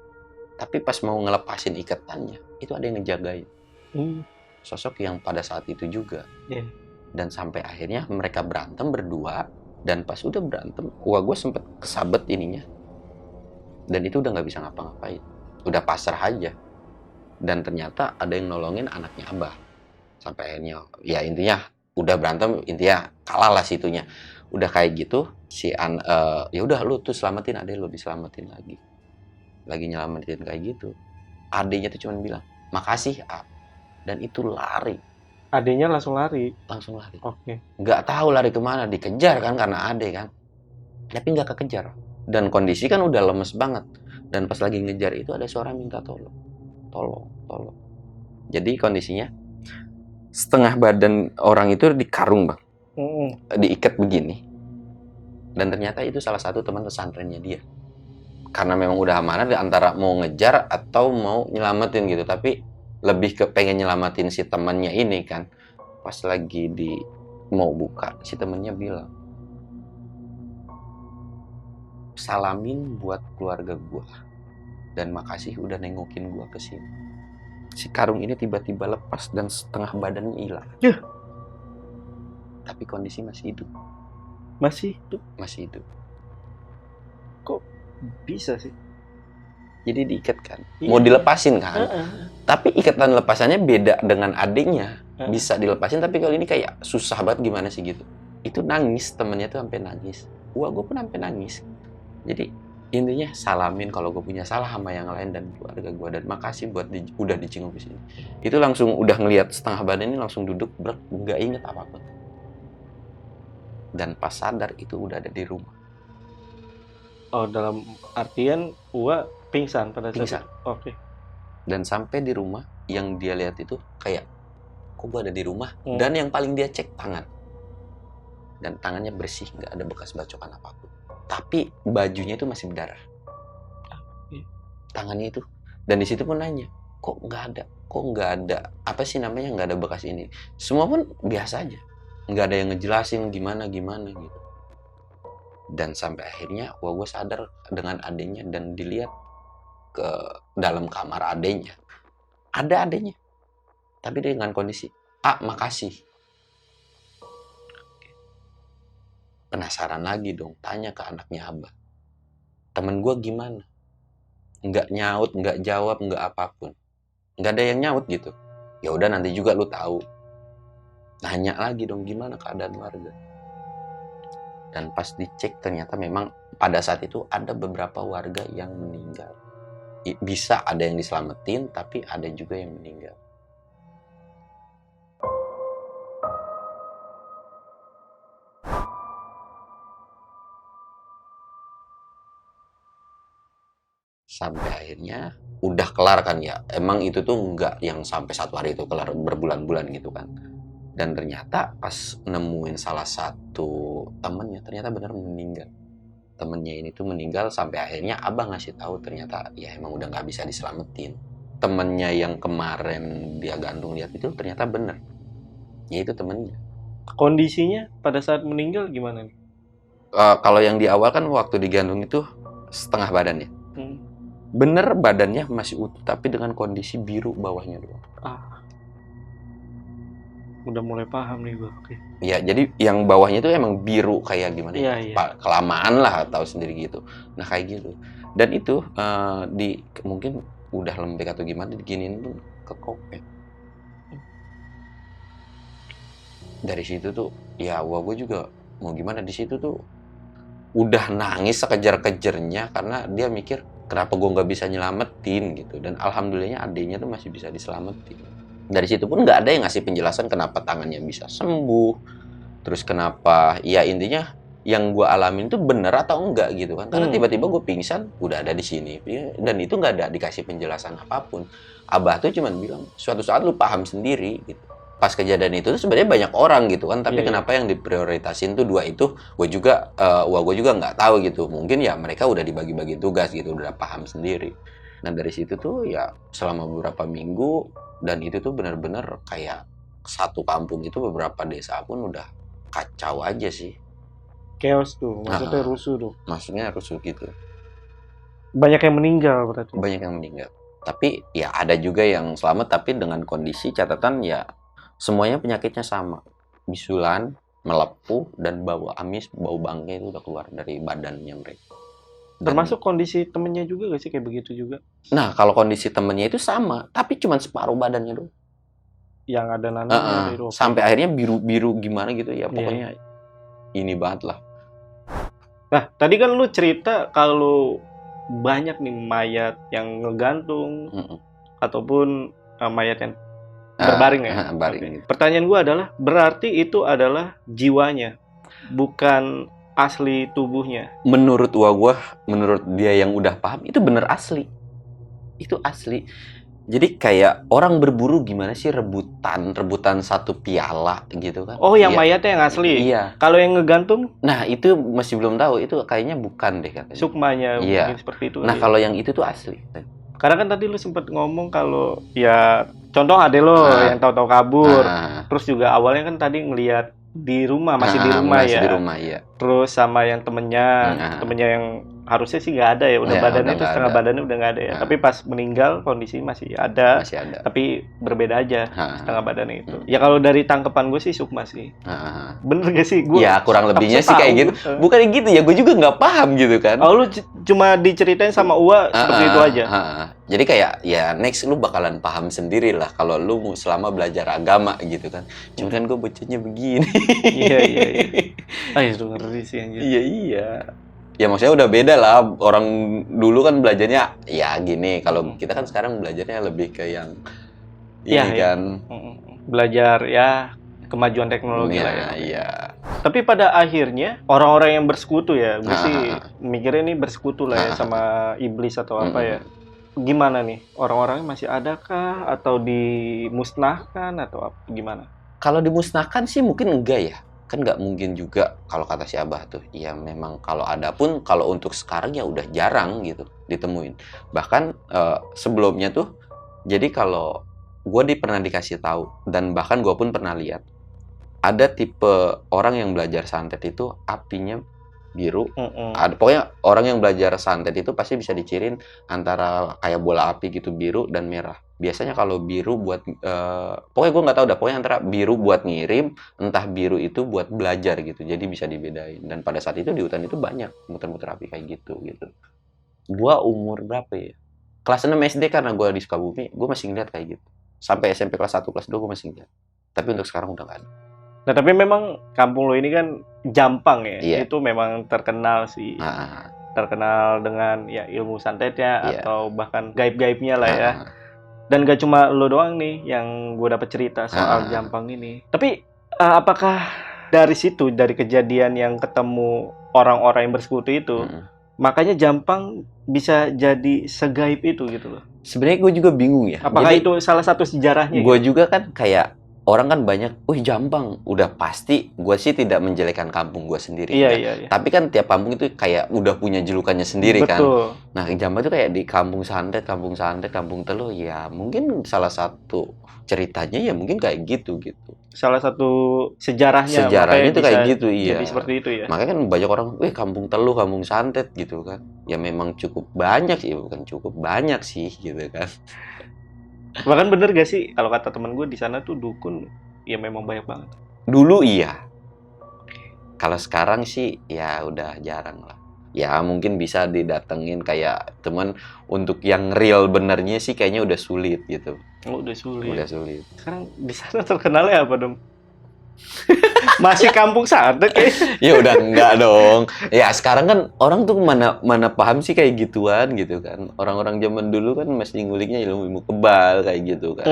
Tapi pas mau ngelepasin ikatannya, itu ada yang ngejagain. Sosok yang pada saat itu juga. Yeah. Dan sampai akhirnya mereka berantem berdua. Dan pas udah berantem, wah gue sempet kesabet ininya. Dan itu udah nggak bisa ngapa-ngapain. Udah pasrah aja. Dan ternyata ada yang nolongin anaknya Abah. Sampai akhirnya, ya intinya udah berantem, intinya kalah lah situnya. Udah kayak gitu, ya udah lu tuh selamatin adek lu, diselamatin lagi nyelamatin kayak gitu. Adeknya tuh cuma bilang makasih Ab, dan itu lari. Adenya langsung lari. Oke. Nggak tahu lari kemana, dikejar kan karena adek kan, tapi nggak kekejar. Dan kondisi kan udah lemes banget. Dan pas lagi ngejar itu ada suara minta tolong. Jadi kondisinya setengah badan orang itu dikarung, Bang. Diikat begini. Dan ternyata itu salah satu teman pesantrennya dia. Karena memang udah amanah antara mau ngejar atau mau nyelamatin gitu. Tapi lebih ke pengen nyelamatin si temannya ini kan. Pas lagi mau buka, si temannya bilang, salamin buat keluarga gua. Dan makasih udah nengokin gua kesini. Si karung ini tiba-tiba lepas dan setengah badannya hilang. Tapi kondisi masih hidup. Masih hidup. Kok bisa sih? Jadi diikat kan, mau dilepasin kan. Tapi ikatan lepasannya beda dengan adiknya. Bisa dilepasin, tapi kalau ini kayak susah banget gimana sih gitu. Itu nangis, temennya tuh sampai nangis. Gue pun sampai nangis. Jadi intinya salamin kalau gue punya salah sama yang lain dan keluarga gue, dan makasih buat udah dicinggung di sini. Itu langsung udah ngelihat setengah badan ini langsung duduk nggak inget apapun. Dan pas sadar itu udah ada di rumah. Oh, dalam artian Ua pingsan pada saat Pingsan. Oke. Dan sampai di rumah yang dia lihat itu kayak, kok gue ada di rumah? Dan yang paling dia cek tangan. Dan tangannya bersih, nggak ada bekas bacokan apapun. Tapi bajunya itu masih berdarah. Tangannya itu. Dan di situ pun nanya, kok nggak ada apa sih namanya, nggak ada bekas ini. Semua pun biasa aja, nggak ada yang ngejelasin gimana gitu. Dan sampai akhirnya gue sadar dengan adenya, dan dilihat ke dalam kamar adenya, ada adenya, tapi dengan kondisi makasih. Penasaran lagi dong, tanya ke anaknya Abah, Temen gue gimana? Nggak nyaut, nggak jawab, nggak apapun. Nggak ada yang nyaut gitu. Ya udah nanti juga lu tahu. Nanya lagi dong gimana keadaan warga. Dan pas dicek ternyata memang pada saat itu ada beberapa warga yang meninggal. Bisa ada yang diselamatin, tapi ada juga yang meninggal. Sampai akhirnya udah kelar kan ya. Emang itu tuh nggak yang sampai 1 hari itu kelar, berbulan-bulan gitu kan. Dan ternyata pas nemuin salah satu temennya, ternyata benar meninggal. Temennya ini tuh meninggal sampai akhirnya abah ngasih tahu ternyata ya emang udah nggak bisa diselamatin. Temennya yang kemarin dia gantung lihat itu ternyata bener. Ya itu temennya. Kondisinya pada saat meninggal gimana nih? Kalau yang di awal kan waktu digantung itu setengah badannya. Bener badannya masih utuh tapi dengan kondisi biru bawahnya doang. Udah mulai paham nih gue. Oke. Ya, jadi yang bawahnya itu emang biru kayak gimana ya? Iya. Kelamaan lah tahu sendiri gitu. Nah, kayak gitu. Dan itu mungkin udah lembek atau gimana diginiin pun kekopek. Dari situ tuh ya gue juga mau gimana di situ tuh udah nangis sekejar-kejarnya karena dia mikir kenapa gue nggak bisa nyelamatin gitu. Dan alhamdulillahnya adiknya tuh masih bisa diselamatin. Dari situ pun nggak ada yang ngasih penjelasan kenapa tangannya bisa sembuh, terus kenapa, ya intinya yang gue alamin itu bener atau enggak gitu kan, karena tiba-tiba gue pingsan, udah ada di sini, dan itu nggak ada dikasih penjelasan apapun. Abah tuh cuman bilang, suatu saat lu paham sendiri gitu. Pas kejadian itu tuh sebenarnya banyak orang gitu kan, tapi kenapa yang diprioritasin tuh 2 itu, gue juga nggak tahu gitu, mungkin ya mereka udah dibagi-bagi tugas gitu, udah paham sendiri. Nah dari situ tuh ya selama beberapa minggu, dan itu tuh benar-benar kayak satu kampung itu beberapa desa pun udah kacau aja sih. Chaos tuh, maksudnya rusuh tuh. Maksudnya rusuh gitu. Banyak yang meninggal berarti. Banyak yang meninggal. Tapi ya ada juga yang selamat tapi dengan kondisi catatan ya semuanya penyakitnya sama. Bisulan, melepuh, dan bau amis, bau bangkai itu udah keluar dari badannya mereka. Termasuk kondisi temennya juga gak sih kayak begitu juga? Nah, kalau kondisi temennya itu sama, tapi cuma separuh badannya doang. Yang ada nananya itu. Sampai akhirnya biru-biru gimana gitu ya, pokoknya ini banget lah. Nah, tadi kan lu cerita kalau banyak nih mayat yang ngegantung ataupun mayat yang berbaring ya. Baring. Pertanyaan gua adalah, berarti itu adalah jiwanya, bukan asli tubuhnya. Menurut menurut dia yang udah paham itu bener asli. Itu asli. Jadi kayak orang berburu gimana sih rebutan satu piala gitu kan. Oh, yang mayatnya yang asli. Iya. Kalau yang ngegantung? Nah, itu masih belum tahu. Itu kayaknya bukan deh katanya. Sukmanya mungkin seperti itu. Nah, kalau yang itu tuh asli. Karena kan tadi lu sempat ngomong kalau ya contoh adek lo yang tahu-tahu kabur. Terus juga awalnya kan tadi ngelihat di rumah, masih di rumah ya. Di rumah, iya. Terus sama yang temennya yang harusnya sih nggak ada ya, udah badannya itu setengah badannya udah nggak ada ya. Tapi pas meninggal kondisi masih ada. Tapi berbeda aja setengah badannya itu. Ya kalau dari tangkepan gue sih Sukma sih. Bener gak sih gue? Ya kurang lebihnya sih kayak gitu. Bukan gitu ya, gue juga nggak paham gitu kan. Oh, lu cuma diceritain sama Uwa seperti itu aja. Jadi kayak ya next lu bakalan paham sendiri lah kalau lu selama belajar agama gitu kan. Cuman kan gue bacanya begini. Iya. Itu ngeri sih anjir. Iya. Ya maksudnya udah beda lah. Orang dulu kan belajarnya ya gini. Kalau kita kan sekarang belajarnya lebih ke yang ini kan. Belajar ya kemajuan teknologi lah ya. Iya. Tapi pada akhirnya orang-orang yang bersekutu ya, gue sih mikirnya ini bersekutu lah ya sama iblis atau apa ya. Gimana nih? Orang-orangnya masih adakah atau dimusnahkan atau apa gimana? Kalau dimusnahkan sih mungkin enggak ya. Kan nggak mungkin juga kalau kata si Abah tuh. Ya memang kalau ada pun kalau untuk sekarang ya udah jarang gitu ditemuin. Bahkan sebelumnya tuh jadi kalau gue pernah dikasih tahu dan bahkan gue pun pernah lihat ada tipe orang yang belajar santet itu apinya biru. Ada pokoknya orang yang belajar santet itu pasti bisa dicirin antara kayak bola api gitu, biru dan merah. Biasanya kalau biru buat pokoknya gue nggak tahu dah, pokoknya antara biru buat ngirim, entah biru itu buat belajar gitu. Jadi bisa dibedain. Dan pada saat itu di hutan itu banyak muter-muter api kayak gitu. Gua umur berapa ya? Kelas 6 SD karena gua di Sukabumi, gua masih ngeliat kayak gitu. Sampai SMP kelas 1, kelas 2 gua masih ngeliat. Tapi untuk sekarang udah nggak ada. Nah, tapi memang kampung lo ini kan Jampang ya. Iya. Itu memang terkenal sih. Nah, Terkenal dengan ya ilmu santetnya Iya. atau bahkan gaib-gaibnya lah ya. nah, Dan gak cuma lo doang nih yang gue dapat cerita soal Jampang ini. Tapi apakah dari situ, dari kejadian yang ketemu orang-orang yang bersekutu itu, makanya Jampang bisa jadi segaib itu gitu loh? sebenarnya gue juga bingung ya. Apakah Jadi, itu salah satu sejarahnya? gue Gitu? juga kan kayak orang kan banyak, wih Jampang, udah pasti. Gue sih tidak menjelekan kampung gue sendiri. Iya, ya. iya, iya. Tapi kan tiap kampung itu kayak udah punya julukannya sendiri kan. Betul. Nah, Jampang itu kayak di kampung santet, kampung teluh, ya mungkin salah satu ceritanya ya mungkin kayak gitu. Salah satu sejarahnya Sejarahnya makanya itu kayak bisa gitu, iya. jadi seperti itu ya. Makanya kan banyak orang, wih kampung teluh, kampung santet gitu kan. Ya memang cukup banyak sih, bukan cukup banyak sih gitu kan. Bahkan bener gak sih kalau kata temen gue di sana tuh dukun ya memang banyak banget. Dulu iya. Kalau sekarang sih ya udah jarang lah. Ya mungkin bisa didatengin kayak teman untuk yang real benernya sih kayaknya udah sulit gitu. Oh, udah sulit. Udah sulit. Sekarang di sana terkenalnya apa dong? Masih kampung santet ya? Ya udah enggak dong. Ya sekarang kan orang tuh mana paham sih kayak gituan gitu kan. Orang-orang zaman dulu kan masih nguliknya ilmu kebal kayak gitu kan.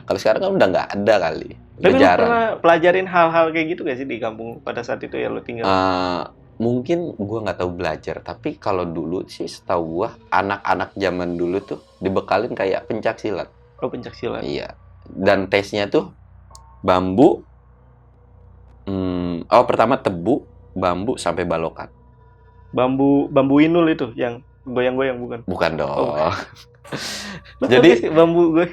Kalau sekarang kan udah nggak ada kali. Udah Tapi lu jarang. pernah pelajarin hal-hal kayak gitu gak sih di kampung pada saat itu ya lu tinggal? Mungkin gua nggak tahu belajar, tapi kalau dulu sih setahu gua anak-anak zaman dulu tuh dibekalin kayak pencak silat. Oh, pencak silat. Iya. Dan tesnya tuh bambu. Pertama tebu, bambu sampai balokan. Bambu inul itu yang goyang-goyang bukan? Bukan dong. Oh. Jadi bambu gue.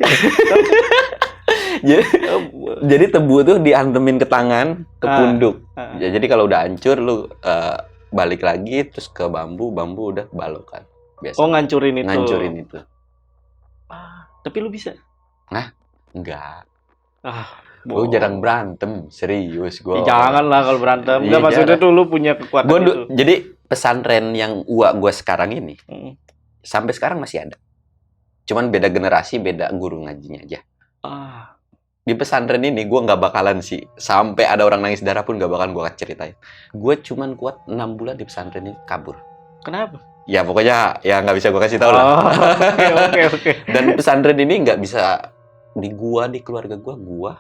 jadi tebu tuh diantemin ke tangan, ke punduk. Ya, jadi kalau udah hancur lu balik lagi terus ke bambu udah balokan. Biasa. Oh, ngancurin itu. Ngancurin itu. Tapi lu bisa? Nah, enggak. Gue jarang berantem, serius gue. Janganlah kalau berantem. Enggak, maksudnya tuh lu punya kekuatan itu. Jadi pesantren yang gue sekarang ini sampai sekarang masih ada. Cuman beda generasi, beda guru ngajinya aja. Di pesantren ini gue nggak bakalan sih sampai ada orang nangis darah pun nggak bakalan gue ceritain. Gue cuman kuat 6 bulan di pesantren ini kabur. Kenapa? Ya pokoknya ya nggak bisa gue kasih tahu lah. Oke. Dan pesantren ini nggak bisa di keluarga gua,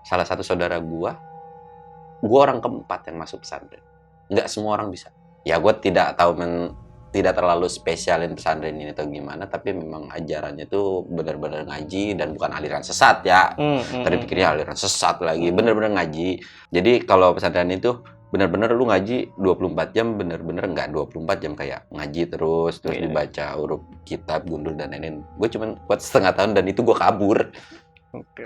salah satu saudara gua orang keempat yang masuk pesantren. Nggak semua orang bisa. Ya gua tidak tahu tidak terlalu spesialin pesantren ini atau gimana, tapi memang ajarannya tuh benar-benar ngaji dan bukan aliran sesat ya. Tadi pikirnya aliran sesat lagi, benar-benar ngaji. Jadi kalau pesantren itu benar-benar lu ngaji 24 jam, benar-benar nggak 24 jam kayak ngaji terus dibaca huruf kitab, gundul dan lain-lain. Gue cuma kuat setengah tahun dan itu gue kabur. Oke.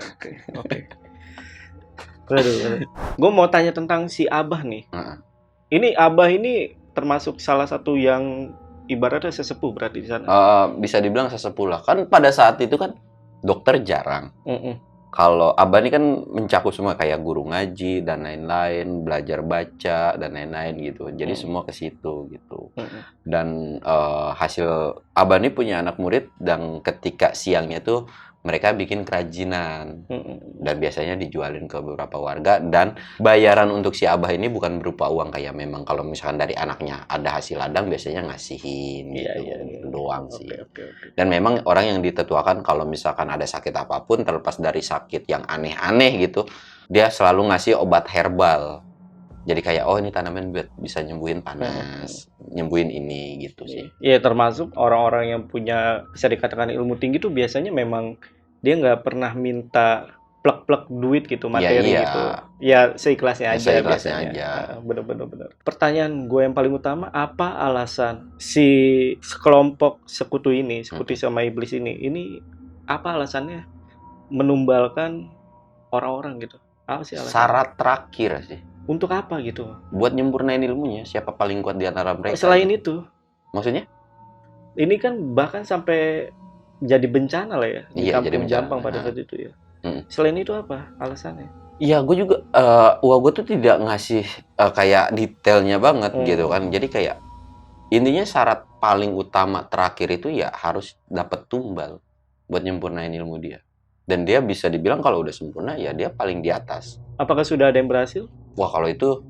Waduh. Gue mau tanya tentang si Abah nih. Ini Abah ini termasuk salah satu yang ibaratnya sesepuh berarti di sana. Bisa dibilang sesepuh lah. Kan pada saat itu kan dokter jarang. Kalau Abah ini kan mencakup semua kayak guru ngaji dan lain-lain, belajar baca dan lain-lain gitu. Jadi semua ke situ gitu. Dan hasil Abah ini punya anak murid dan ketika siangnya tuh mereka bikin kerajinan dan biasanya dijualin ke beberapa warga dan bayaran untuk si Abah ini bukan berupa uang kayak memang kalau misalkan dari anaknya ada hasil ladang biasanya ngasihin gitu doang sih. Dan memang orang yang ditetuakan kalau misalkan ada sakit apapun terlepas dari sakit yang aneh-aneh gitu dia selalu ngasih obat herbal. Jadi kayak ini tanaman bisa nyembuhin panas, nyembuhin ini gitu sih. Iya, termasuk orang-orang yang punya bisa dikatakan ilmu tinggi tuh biasanya memang dia nggak pernah minta plek-plek duit gitu, materi gitu. Ya seikhlasnya aja biasanya. Bener. Pertanyaan gue yang paling utama, apa alasan si sekelompok sekutu sama iblis ini apa alasannya menumbalkan orang-orang gitu? Apa sih alasannya? Syarat terakhir sih. Untuk apa gitu? Buat nyempurnain ilmunya, siapa paling kuat di antara mereka. Selain itu? Maksudnya? Ini kan bahkan sampai jadi bencana lah ya di kampung Jampang pada saat itu ya. Selain itu apa alasannya? Iya, gue juga, gue tuh tidak ngasih kayak detailnya banget gitu kan. Jadi kayak Intinya syarat paling utama terakhir itu ya harus dapat tumbal buat nyempurnain ilmu dia. Dan dia bisa dibilang kalau udah sempurna ya dia paling di atas. Apakah sudah ada yang berhasil? Wah, kalau itu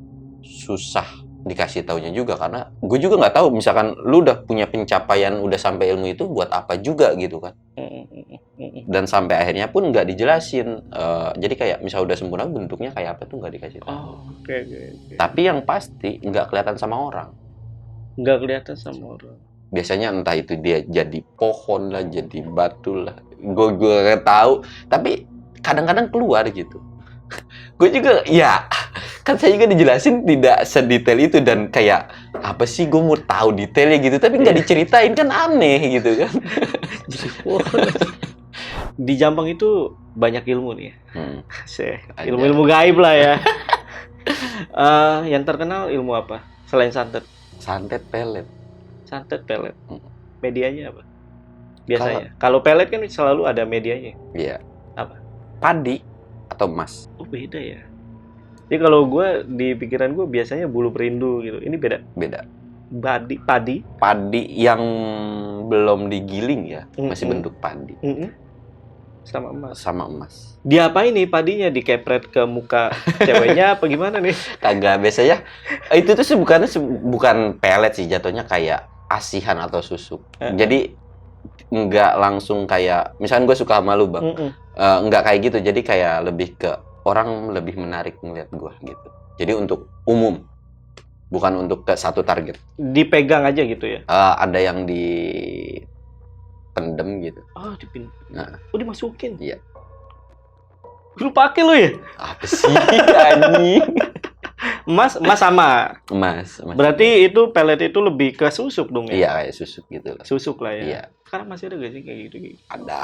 susah dikasih taunya juga karena gue juga nggak tahu misalkan lu udah punya pencapaian udah sampai ilmu itu buat apa juga gitu kan. Dan sampai akhirnya pun nggak dijelasin. Jadi kayak misal udah sempurna bentuknya kayak apa tuh nggak dikasih tahu. Oh, oke. Tapi yang pasti nggak kelihatan sama orang. Nggak kelihatan sama orang. Biasanya entah itu dia jadi pohon lah, jadi batu lah. Gue nggak tahu. Tapi kadang-kadang keluar gitu. Gue juga, ya kan saya juga dijelasin tidak sedetail itu dan kayak apa sih gue mau tahu detailnya gitu, tapi nggak diceritain kan aneh gitu kan. Jadi di Jampang itu banyak ilmu nih. Ilmu-ilmu gaib lah ya. Yang terkenal ilmu apa? Selain santet? Santet pelet. Santet pelet. Medianya apa? Biasanya. Kalau pelet kan selalu ada medianya. Iya. Apa? Padi atau emas. Oh, beda ya. Jadi kalau gue di pikiran gue biasanya bulu perindu gitu. Ini beda. Beda. Padi. Padi yang belum digiling ya, masih bentuk padi. Sama emas. Sama emas. Diapain nih padinya? Dikepret ke muka ceweknya apa gimana nih? Kagak, biasanya itu tuh sih bukan pelet sih, jatuhnya kayak asihan atau susuk. Jadi nggak langsung kayak misalkan gue suka sama lu bang, nggak kayak gitu. Jadi kayak lebih ke orang lebih menarik ngeliat gue gitu. Jadi untuk umum, bukan untuk ke satu target. Dipegang aja gitu ya? Ada yang dipendem gitu. Oh, dipendem. Nah. Oh, dimasukin? Iya. Lu pakai lu ya? Apa sih anjing? Emas sama. Emas. Berarti itu pelet itu lebih ke susuk dong ya? Iya, kayak susuk gitu lah. Susuk lah ya. Iya. Sekarang masih ada gak sih kayak gitu? Ada.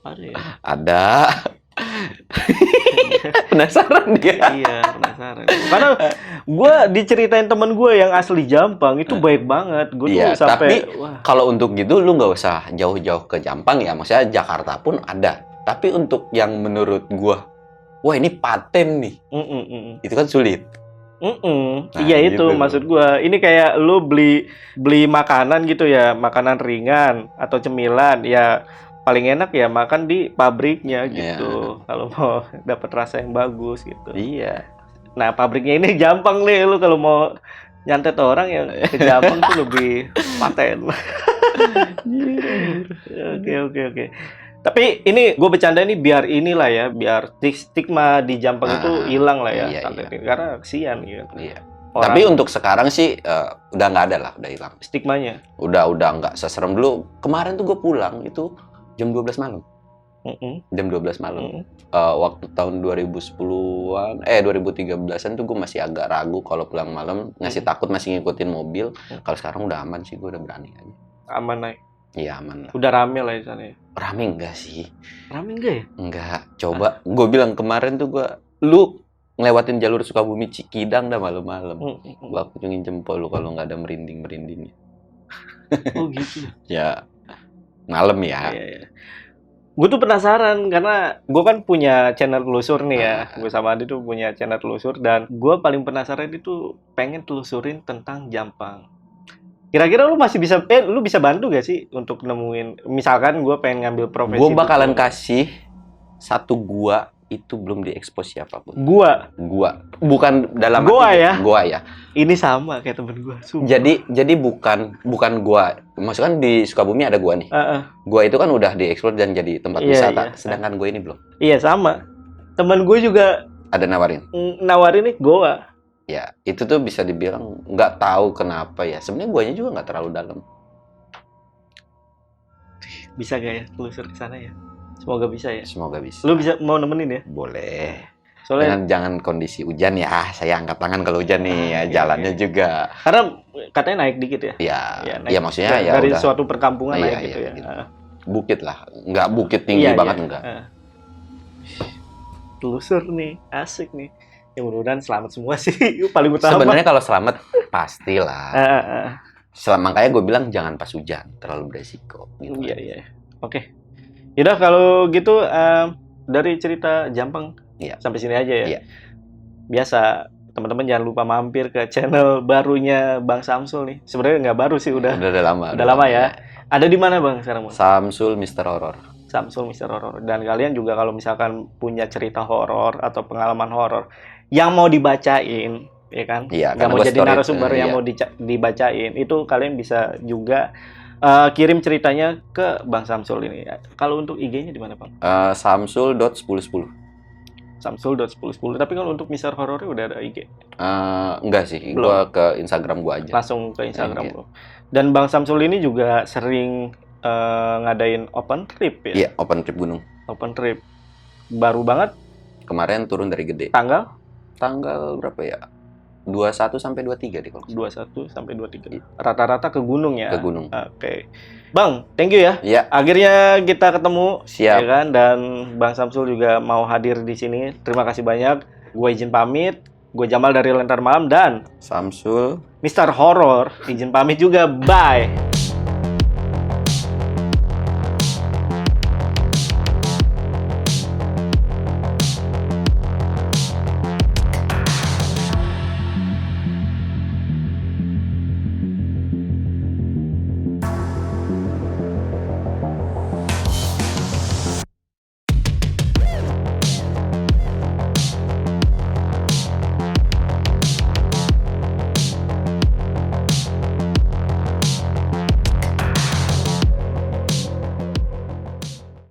Ada ya? Ada. Penasaran dia. Iya, penasaran. Karena gue diceritain temen gue yang asli Jampang itu baik banget. Gue tuh sampai. Tapi kalau untuk gitu lu nggak usah jauh-jauh ke Jampang ya. Maksudnya Jakarta pun ada. Tapi untuk yang menurut gue, wah ini paten nih. Itu kan sulit. Nah, iya itu gitu. Maksud gue. Ini kayak lu beli makanan gitu ya, makanan ringan atau cemilan ya. Paling enak ya makan di pabriknya gitu. Kalau mau dapat rasa yang bagus gitu. Iya. Nah, pabriknya ini Jampang nih. Lu kalau mau nyantet orang yang ke Jampang tuh lebih paten. Oke. Tapi ini gue bercanda ini biar inilah ya, biar stigma di Jampang itu hilang lah ya. Iya. Karena kesian gitu. Iya. Tapi untuk sekarang sih udah nggak ada lah, udah hilang. Stigmanya? Udah nggak seserem dulu. Kemarin tuh gue pulang itu jam 12 malam. Jam 12 malam. Waktu tahun 2010-an, 2013-an tuh gue masih agak ragu kalau pulang malam, takut masih ngikutin mobil. Kalau sekarang udah aman sih, gue udah berani aja. Aman lah. Iya, aman lah. Udah rame lah di sana ya? Rame enggak sih? Rame enggak ya? Enggak. Coba, gue bilang kemarin tuh lu ngelewatin jalur Sukabumi Cikidang dah malam-malam. Gue acungin jempol lu kalau nggak ada merinding-merindingnya. Oh gitu? Ya. Malam ya. Iya. Gue tuh penasaran karena gue kan punya channel telusur nih ya. Gue sama Adi tuh punya channel telusur dan gue paling penasaran itu pengen telusurin tentang Jampang. Kira-kira lu masih bisa lu bisa bantu gak sih untuk nemuin, misalkan gue pengen ngambil profesi. Gue bakalan kasih satu gua itu belum diekspos siapapun. Gua. Bukan dalam gua ya. Gua ya. Ini sama kayak temen gua. Jadi bukan gua. Maksudnya di Sukabumi ada gua nih. Gua itu kan udah diekspor dan jadi tempat wisata. Sedangkan gua ini belum. Iya sama. Temen gua juga ada nawarin nih gua. Ya, itu tuh bisa dibilang nggak tahu kenapa ya. Sebenarnya guanya juga nggak terlalu dalam. Bisa gak ya telusur ke sana ya? Semoga bisa ya. Semoga bisa. Lu bisa mau nemenin ya? Boleh. Soalnya jangan kondisi hujan ya. Saya angkat tangan kalau hujan nih. Jalannya juga. Karena katanya naik dikit ya. Iya. Ya maksudnya ya dari udah. suatu perkampungan naik gitu ya. Gitu. Bukit lah. Nggak bukit tinggi banget enggak. Telusur nih, asik nih. Ya mudah-mudahan selamat semua sih. Paling utama. Sebenarnya kalau selamat pastilah. Makanya gue bilang jangan pas hujan, terlalu beresiko. Gitu. Iya. Oke. Yaudah kalau gitu dari cerita Jampang sampai sini aja ya. Iya. Biasa teman-teman jangan lupa mampir ke channel barunya Bang Samsul nih. Sebenarnya nggak baru sih, udah Udah lama. lama ya. Ada di mana Bang sekarang, Bang? Samsul Mister Horror. Samsul Mister Horror. Dan kalian juga kalau misalkan punya cerita horor atau pengalaman horor yang mau dibacain, ya kan? Iya, Nggak karena mau gua jadi story- narasumber yang iya. mau dibacain, itu kalian bisa juga kirim ceritanya ke Bang Samsul ini. Kalau untuk IG-nya di mana, Bang? Samsul.1010. Samsul.1010. Tapi kalau untuk Mister Horror udah ada IG. Enggak sih, Belum. gua ke Instagram gua aja. Langsung ke Instagram Iya. lo. Dan Bang Samsul ini juga sering ngadain open trip ya. Iya, open trip gunung. Open trip. Baru banget Kemarin turun dari Gede. tanggal Tanggal berapa ya? 21 sampai 23 deh kalau nggak salah. 21 sampai 23. Rata-rata ke gunung ya. Ke gunung. Oke. Bang, thank you ya. Iya, Akhirnya kita ketemu, siap. ya kan? Dan Bang Samsul juga mau hadir di sini. Terima kasih banyak. Gue izin pamit. Gue Jamal dari Lentera Malam dan Samsul. Mister Horror izin pamit juga. Bye.